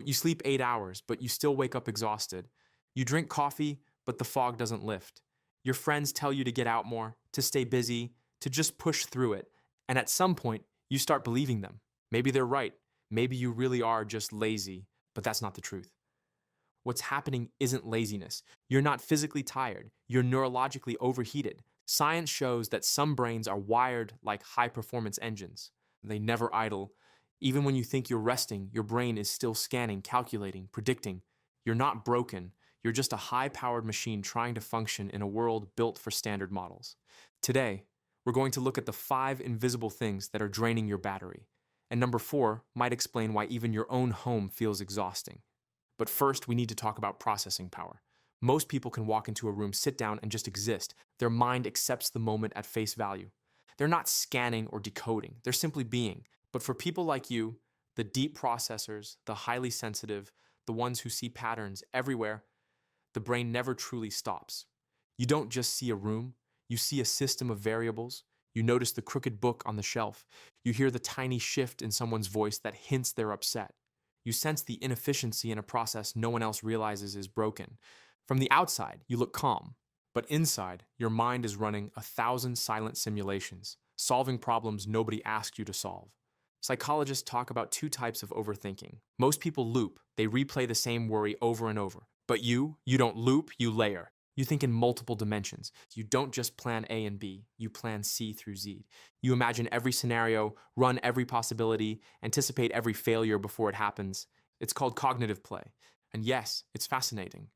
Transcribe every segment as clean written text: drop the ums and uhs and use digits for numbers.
You sleep 8 hours, but you still wake up exhausted. You drink coffee, but the fog doesn't lift. Your friends tell you to get out more, to stay busy, to just push through it. And at some point, you start believing them. Maybe they're right. Maybe you really are just lazy, but that's not the truth. What's happening isn't laziness. You're not physically tired. You're neurologically overheated. Science shows that some brains are wired like high-performance engines. They never idle. Even when you think you're resting, your brain is still scanning, calculating, predicting. You're not broken. You're just a high-powered machine trying to function in a world built for standard models. Today, we're going to look at the 5 invisible things that are draining your battery. And number 4 might explain why even your own home feels exhausting. But first, we need to talk about processing power. Most people can walk into a room, sit down, and just exist. Their mind accepts the moment at face value. They're not scanning or decoding. They're simply being. But for people like you, the deep processors, the highly sensitive, the ones who see patterns everywhere, the brain never truly stops. You don't just see a room. You see a system of variables. You notice the crooked book on the shelf. You hear the tiny shift in someone's voice that hints they're upset. You sense the inefficiency in a process no one else realizes is broken. From the outside, you look calm, but inside, your mind is running 1,000 silent simulations, solving problems nobody asked you to solve. Psychologists talk about 2 types of overthinking. Most people loop. They replay the same worry over and over. But you don't loop, you layer. You think in multiple dimensions. You don't just plan A and B, you plan C through Z. You imagine every scenario, run every possibility, anticipate every failure before it happens. It's called cognitive play. And yes, it's fascinating.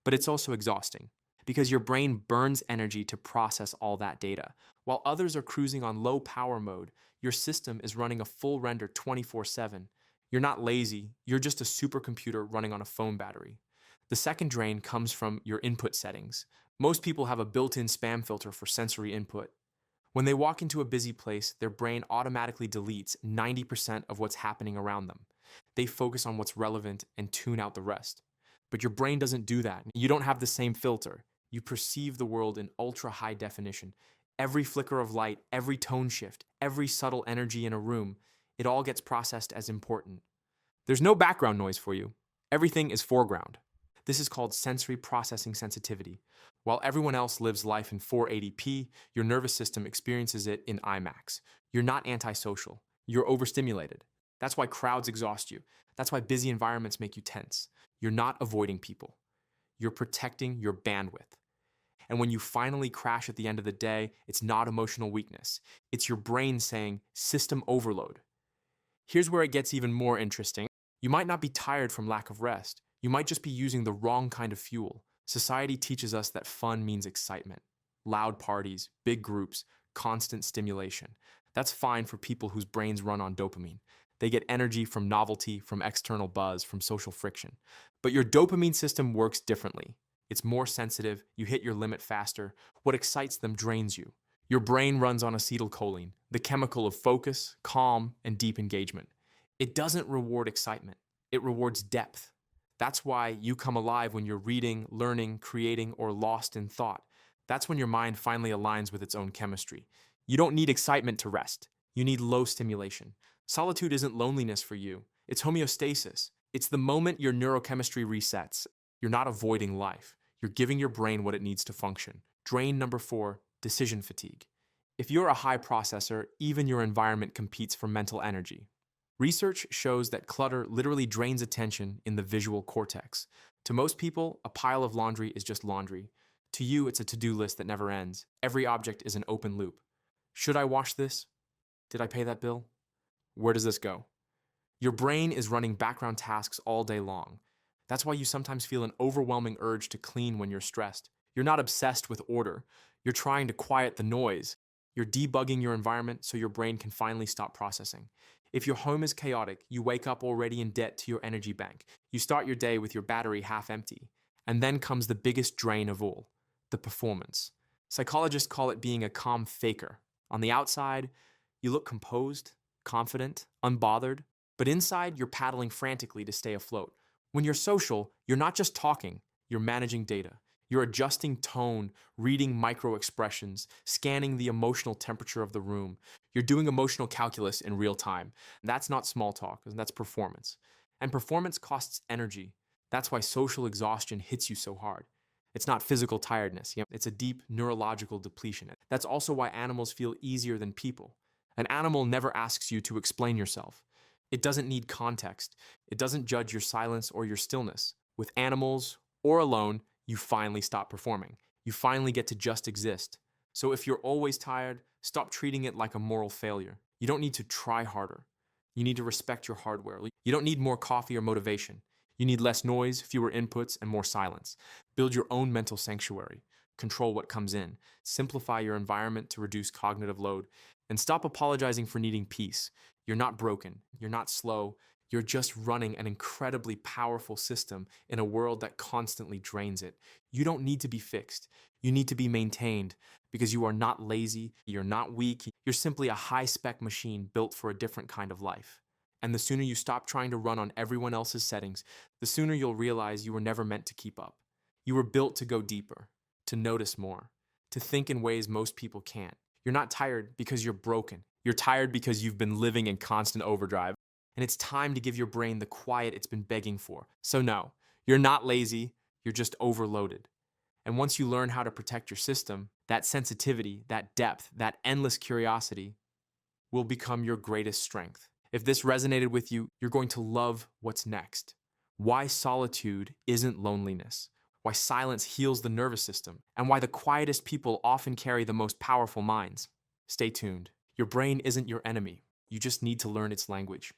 But it's also exhausting, because your brain burns energy to process all that data. While others are cruising on low power mode, your system is running a full render 24/7. You're not lazy, you're just a supercomputer running on a phone battery. The second drain comes from your input settings. Most people have a built-in spam filter for sensory input. When they walk into a busy place, their brain automatically deletes 90% of what's happening around them. They focus on what's relevant and tune out the rest. But your brain doesn't do that. You don't have the same filter. You perceive the world in ultra-high definition. Every flicker of light, every tone shift, every subtle energy in a room, it all gets processed as important. There's no background noise for you. Everything is foreground. This is called sensory processing sensitivity. While everyone else lives life in 480p, your nervous system experiences it in IMAX. You're not antisocial. You're overstimulated. That's why crowds exhaust you. That's why busy environments make you tense. You're not avoiding people. You're protecting your bandwidth. And when you finally crash at the end of the day, it's not emotional weakness. It's your brain saying, system overload. Here's where it gets even more interesting. You might not be tired from lack of rest. You might just be using the wrong kind of fuel. Society teaches us that fun means excitement. Loud parties, big groups, constant stimulation. That's fine for people whose brains run on dopamine. They get energy from novelty, from external buzz, from social friction. But your dopamine system works differently. It's more sensitive, you hit your limit faster. What excites them drains you. Your brain runs on acetylcholine, the chemical of focus, calm, and deep engagement. It doesn't reward excitement. It rewards depth. That's why you come alive when you're reading, learning, creating, or lost in thought. That's when your mind finally aligns with its own chemistry. You don't need excitement to rest. You need low stimulation. Solitude isn't loneliness for you. It's homeostasis. It's the moment your neurochemistry resets. You're not avoiding life. You're giving your brain what it needs to function. Drain number 4, decision fatigue. If you're a high processor, even your environment competes for mental energy. Research shows that clutter literally drains attention in the visual cortex. To most people, a pile of laundry is just laundry. To you, it's a to-do list that never ends. Every object is an open loop. Should I wash this? Did I pay that bill? Where does this go? Your brain is running background tasks all day long. That's why you sometimes feel an overwhelming urge to clean when you're stressed. You're not obsessed with order. You're trying to quiet the noise. You're debugging your environment so your brain can finally stop processing. If your home is chaotic, you wake up already in debt to your energy bank. You start your day with your battery half empty. And then comes the biggest drain of all, the performance. Psychologists call it being a calm faker. On the outside, you look composed, confident, unbothered, but inside you're paddling frantically to stay afloat. When you're social, you're not just talking, you're managing data. You're adjusting tone, reading micro expressions, scanning the emotional temperature of the room. You're doing emotional calculus in real time. That's not small talk, that's performance. And performance costs energy. That's why social exhaustion hits you so hard. It's not physical tiredness, it's a deep neurological depletion. That's also why animals feel easier than people. An animal never asks you to explain yourself. It doesn't need context. It doesn't judge your silence or your stillness. With animals or alone, you finally stop performing. You finally get to just exist. So if you're always tired, stop treating it like a moral failure. You don't need to try harder. You need to respect your hardware. You don't need more coffee or motivation. You need less noise, fewer inputs, and more silence. Build your own mental sanctuary. Control what comes in. Simplify your environment to reduce cognitive load. And stop apologizing for needing peace. You're not broken. You're not slow. You're just running an incredibly powerful system in a world that constantly drains it. You don't need to be fixed. You need to be maintained because you are not lazy. You're not weak. You're simply a high-spec machine built for a different kind of life. And the sooner you stop trying to run on everyone else's settings, the sooner you'll realize you were never meant to keep up. You were built to go deeper, to notice more, to think in ways most people can't. You're not tired because you're broken. You're tired because you've been living in constant overdrive. And it's time to give your brain the quiet it's been begging for. So no, you're not lazy, you're just overloaded. And once you learn how to protect your system, that sensitivity, that depth, that endless curiosity will become your greatest strength. If this resonated with you, you're going to love what's next. Why solitude isn't loneliness, why silence heals the nervous system, and why the quietest people often carry the most powerful minds. Stay tuned. Your brain isn't your enemy. You just need to learn its language.